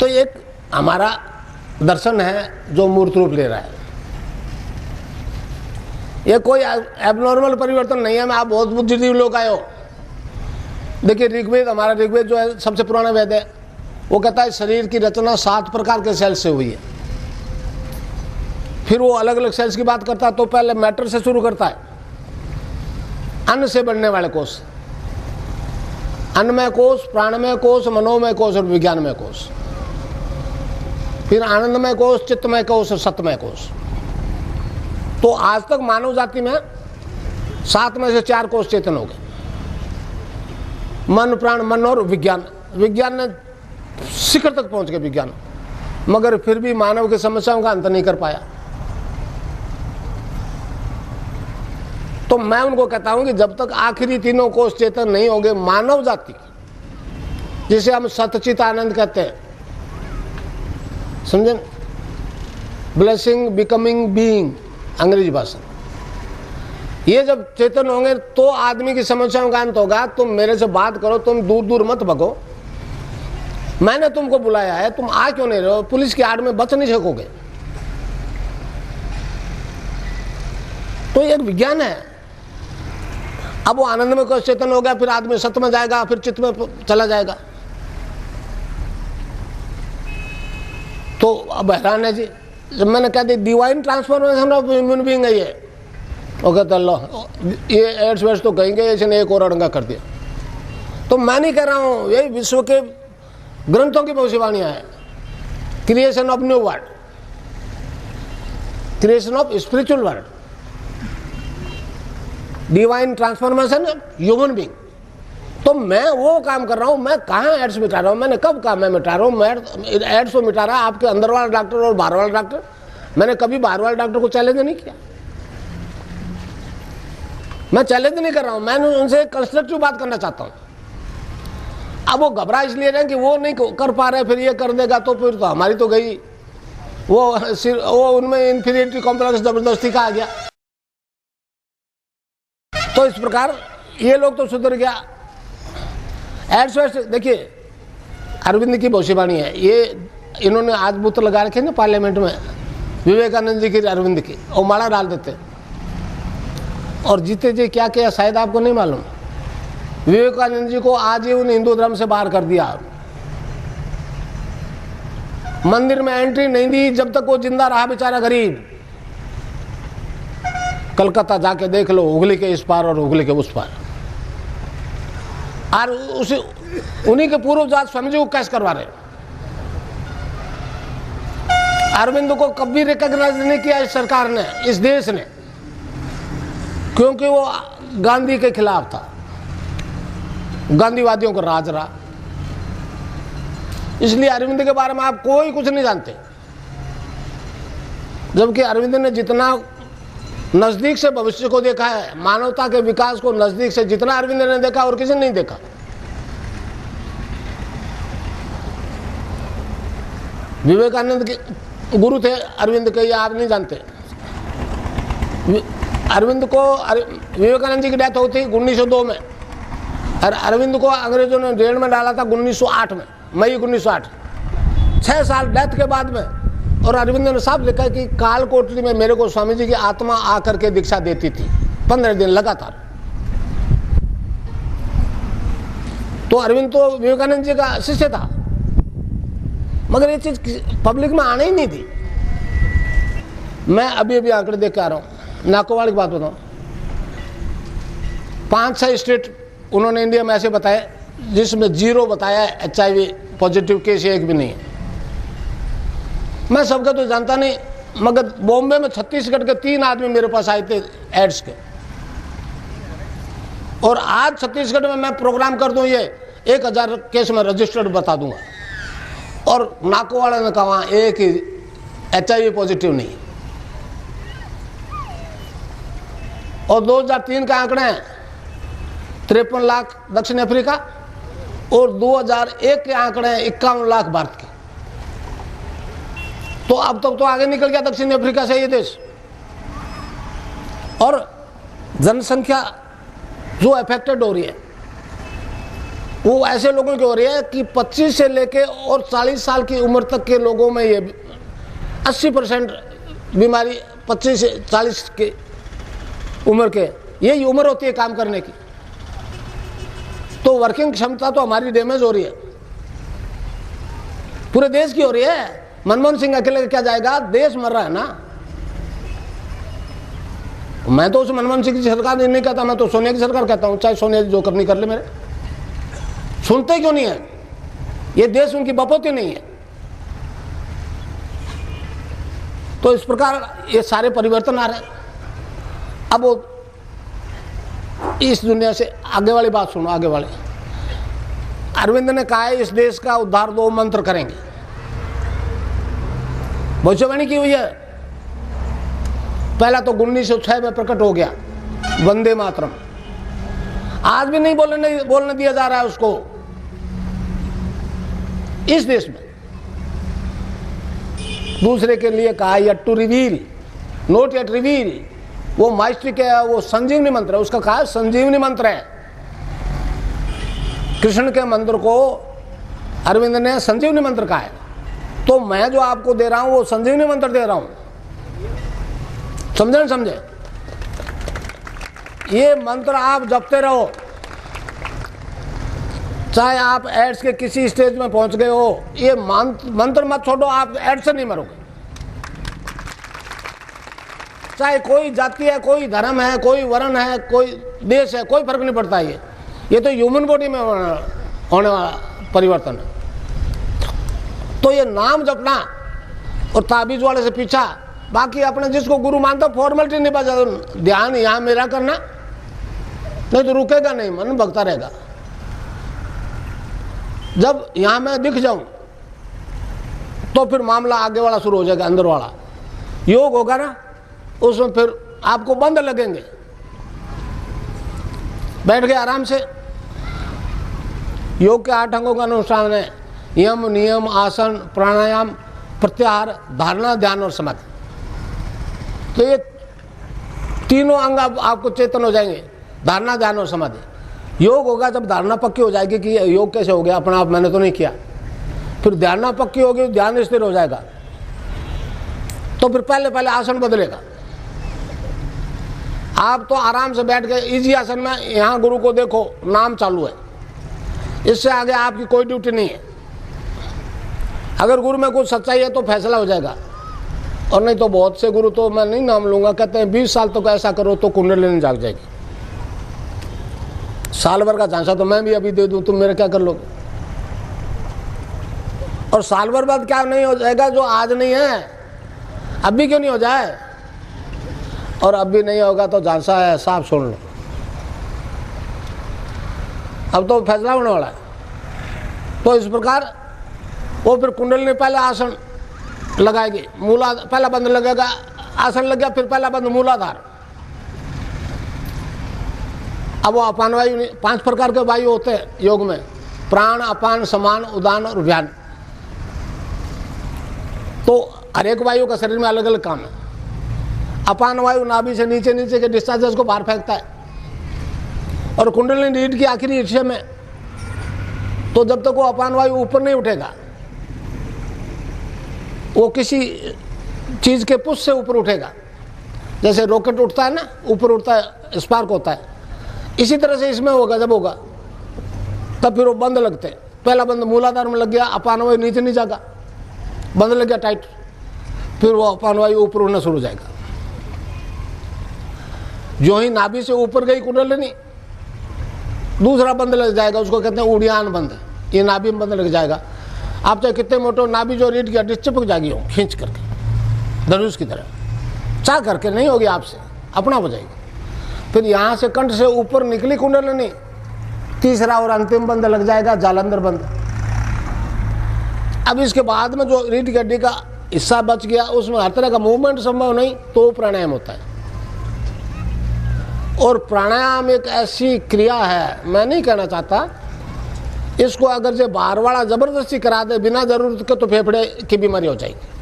तो एक हमारा दर्शन है जो मूर्त रूप ले रहा है। ये कोई एबनॉर्मल परिवर्तन नहीं है। मैं आप बहुत बुद्धिजीवी लोग आए हो। देखिए ऋग्वेद, हमारा ऋग्वेद जो है सबसे पुराना वेद है, वो कहता है शरीर की रचना 7 प्रकार के सेल्स से हुई है। फिर वो अलग अलग सेल्स की बात करता है तो पहले मैटर से शुरू करता है, अन्न से बनने वाले कोष, अन्नमय कोष, प्राणमय कोष, मनोमय कोष और विज्ञानमय कोष, फिर आनंदमय कोष, चित्तमय कोष और सत्यमय कोष। तो आज तक मानव जाति में 7 में से 4 कोष चेतन हो गए, मन, प्राण, मन और विज्ञान। विज्ञान ने शिखर तक पहुंच गए विज्ञान, मगर फिर भी मानव की समस्याओं का अंत नहीं कर पाया। तो मैं उनको कहता हूं कि जब तक आखिरी तीनों कोष चेतन नहीं होंगे, मानव जाति की, जिसे हम सतचित आनंद कहते हैं, समझे, ब्लेसिंग बिकमिंग बीइंग अंग्रेजी भाषा, ये जब चेतन होंगे तो आदमी की समस्याओं का अंत होगा। तुम मेरे से बात करो, तुम दूर दूर मत भगो। मैंने तुमको बुलाया है, तुम आ क्यों नहीं रहे हो? पुलिस की आड़ में बच नहीं सकोगे। तो ये एक विज्ञान है। अब वो आनंद में कोष चेतन हो गया, फिर आदमी सत्य में जाएगा, फिर चित्त में चला जाएगा। तो अब हैरान है जी, जब मैंने कह दी divine transformation of human being है ये, वो कहते लो ये एड्स वेड्स तो कहेंगे, इसने एक और अड़ंगा कर दिया। तो मैं नहीं कह रहा हूं, ये विश्व के ग्रंथों की भविष्यवाणियां है। Creation of new world, creation of spiritual world, divine transformation human being. तो मैं वो काम कर रहा हूं। मैं कहाँ एड्स मिटा रहा हूं? मैंने कब कहा मैं मिटा रहा हूं? मैं एड्स को मिटा रहा है आपके अंदर वाला डॉक्टर और बाहर वाला डॉक्टर। मैंने कभी बाहर वाले डॉक्टर को चैलेंज नहीं किया। मैं चैलेंज नहीं कर रहा हूं, मैं उनसे कंस्ट्रक्टिव बात करना चाहता हूं। अब वो घबरा इसलिए रहे कि वो नहीं कर पा रहे, फिर ये कर देगा तो फिर तो हमारी तो गई। वो उनमें इंफीरियरिटी कॉम्प्लेक्स जबरदस्ती का आ गया। तो इस प्रकार ये लोग तो सुधर गया। एड्स वेड्स देखिए, अरविंद की भविष्यवाणी है ये। इन्होंने आज बूथ लगा रखे ना पार्लियामेंट में, विवेकानंद जी की, अरविंद की, और माला डाल देते और जीते जी क्या किया शायद आपको नहीं मालूम। विवेकानंद जी को आजीवन हिंदू धर्म से बाहर कर दिया। मंदिर में एंट्री नहीं दी जब तक वो जिंदा रहा बेचारा गरीब। कलकत्ता जाके देख लो, हुगली के इस पार और हुगली के उस पार। और उन्हीं के पूर्व जात स्वामी जी को कैसे करवा रहे। अरविंद को कभी रिकॉग्नाइज नहीं किया इस सरकार ने, इस देश ने, क्योंकि वो गांधी के खिलाफ था, गांधीवादियों का राज रहा। इसलिए अरविंद के बारे में आप कोई कुछ नहीं जानते। जबकि अरविंद ने जितना नजदीक से भविष्य को देखा है, मानवता के विकास को नजदीक से जितना अरविंद ने देखा और किसी ने नहीं देखा। विवेकानंद के गुरु थे अरविंद के, ये आप नहीं जानते। अरविंद को, विवेकानंद जी की डेथ हुई थी 1902 में, और अरविंद को अंग्रेजों ने जेल में डाला था 1908 में, मई 1908, 6 साल डेथ के बाद में। और अरविंद ने साफ लिखा कि काल कोठरी में मेरे को स्वामी जी की आत्मा आकर के दीक्षा देती थी 15 दिन लगातार। तो अरविंद तो विवेकानंद जी का शिष्य था, मगर ये चीज पब्लिक में आने ही नहीं थी। मैं अभी आंकड़े देख के आ रहा हूं, नाकोवाल की बात बताऊं। 5-6 स्टेट उन्होंने इंडिया में ऐसे बताए जिसमें 0 बताया HIV पॉजिटिव केस एक भी नहीं है। मैं सबका तो जानता नहीं, मगर बॉम्बे में छत्तीसगढ़ के 3 आदमी मेरे पास आए थे एड्स के। और आज छत्तीसगढ़ में मैं प्रोग्राम कर दूं, ये 1000 केस में रजिस्टर्ड बता दूंगा। और नाकोवाड़ा ने कहा एक ही HIV पॉजिटिव नहीं। और 2003 का आंकड़े हैं 53 लाख दक्षिण अफ्रीका, और 2001 के आंकड़े हैं 51 लाख भारत के। तो अब तक तो आगे निकल गया दक्षिण अफ्रीका से ये देश। और जनसंख्या जो अफेक्टेड हो रही है वो ऐसे लोगों की हो रही है कि 25 से लेके और 40 साल की उम्र तक के लोगों में ये 80% बीमारी 25 से 40 के उम्र के, यही उम्र होती है काम करने की। तो वर्किंग क्षमता तो हमारी डैमेज हो रही है, पूरे देश की हो रही है। मनमोहन सिंह अकेले क्या जाएगा, देश मर रहा है ना। मैं तो उस मनमोहन सिंह की सरकार नहीं कहता, मैं तो सोनिया की सरकार कहता हूं, चाहे सोनिया जो करनी कर ले। मेरे सुनते क्यों नहीं है, ये देश उनकी बपोती नहीं है। तो इस प्रकार ये सारे परिवर्तन आ रहे हैं। अब वो इस दुनिया से आगे वाली बात सुनो, आगे वाले अरविंद ने कहा है इस देश का उद्धार 2 मंत्र करेंगे, भविष्यवाणी की हुई है। पहला तो 1906 में प्रकट हो गया, वंदे मातरम। आज भी नहीं बोलने दिया जा रहा है उसको इस देश में। दूसरे के लिए कहा yet to reveal, not yet reveal. वो माइस्ट्री के वो संजीवनी मंत्र है, उसका कहा संजीवनी मंत्र है। कृष्ण के मंत्र को अरविंद ने संजीवनी मंत्र कहा है। तो मैं जो आपको दे रहा हूं वो संजीवनी मंत्र दे रहा हूं, समझे न समझे। ये मंत्र आप जपते रहो, चाहे आप एड्स के किसी स्टेज में पहुंच गए हो। ये मंत्र मत छोड़ो, आप एड्स से नहीं मरोगे। चाहे कोई जाति है, कोई धर्म है, कोई वर्ण है, कोई देश है, कोई फर्क नहीं पड़ता। ये तो ह्यूमन बॉडी में होने वाला परिवर्तन है। तो ये नाम जपना और ताबीज वाले से पीछा, बाकी अपने जिसको गुरु मानता फॉर्मेलिटी नहीं बजा, ध्यान यहां मेरा करना, नहीं तो रुकेगा नहीं, मन भगता रहेगा। जब यहां मैं दिख जाऊं तो फिर मामला आगे वाला शुरू हो जाएगा, अंदर वाला योग होगा ना, उसमें फिर आपको बंद लगेंगे। बैठ गए आराम से। योग के 8 अंगों का अनुष्ठान है, यम, नियम, आसन, प्राणायाम, प्रत्याहार, धारणा, ध्यान और समाधि। तो ये तीनों अंग आपको चेतन हो जाएंगे, धारणा, ध्यान और समाधि। योग होगा जब धारणा पक्की हो जाएगी कि योग कैसे हो गया, अपना आप मैंने तो नहीं किया। फिर धारणा पक्की होगी, ध्यान स्थिर हो जाएगा। तो फिर पहले आसन बदलेगा। आप तो आराम से बैठ गए इजी आसन में, यहां गुरु को देखो, नाम चालू है, इससे आगे आपकी कोई ड्यूटी नहीं है। अगर गुरु में कुछ सच्चाई है तो फैसला हो जाएगा, और नहीं तो बहुत से गुरु तो मैं नहीं नाम लूंगा, कहते हैं 20 साल तक तो ऐसा करो तो कुंडलिनी जाग जाएगी। साल भर का झांसा तो मैं भी अभी दे दूं, तुम मेरा क्या कर लोगे। और साल भर बाद क्या नहीं हो जाएगा जो आज नहीं है, अभी क्यों नहीं हो जाए। और अब भी नहीं होगा तो झांसा है, साफ सुन लो, अब तो फैसला होने वाला है। तो इस प्रकार वो फिर कुंडलिनी पहले आसन लगाएगी, मूला पहला बंद लगेगा, आसन लग गया, फिर पहला बंद मूलाधार। अब वो अपान वायु, 5 प्रकार के वायु होते हैं योग में, प्राण, अपान, समान, उदान और व्यान। तो हर एक वायु का शरीर में अलग अलग काम है। अपान वायु नाभि से नीचे के डिस्चार्जेस को बाहर फेंकता है, और कुंडलिनी रीढ़ की आखिरी हिस्से में। तो जब तक वो अपान वायु ऊपर नहीं उठेगा, वो किसी चीज के पुश से ऊपर उठेगा, जैसे रॉकेट उठता है ना, ऊपर उठता है, स्पार्क होता है। इसी तरह से इसमें होगा, जब होगा तब फिर वो बंद लगते हैं। पहला बंद मूलाधार में लग गया, अपान वायु नीचे नहीं जाएगा, बंद लग गया टाइट, फिर वो अपान वायु ऊपर उड़ना शुरू हो जाएगा। जो ही नाभि से ऊपर गई कुंडलिनी, दूसरा बंद लग जाएगा, उसको कहते हैं उड़ियान बंद। ये नाभि में बंद लग जाएगा। आप चाहे कितने मोटे नाभि जो रीढ़ की हड्डी चिपक जाएगी हो, खींच करके धनुष की तरह, चाह करके नहीं होगी आपसे, अपना हो जाएगी। फिर यहाँ से कंठ से ऊपर निकली कुंडलिनी, तीसरा और अंतिम बंद लग जाएगा, जालंधर बंद। अब इसके बाद में जो रीढ़ की हड्डी का हिस्सा बच गया, उसमें हर तरह का मूवमेंट संभव नहीं, तो प्राणायाम होता है। और प्राणायाम एक ऐसी क्रिया है, मैं नहीं कहना चाहता, इसको अगर जो बाहर वाला जबरदस्ती करा दे बिना जरूरत के, तो फेफड़े की बीमारी हो जाएगी।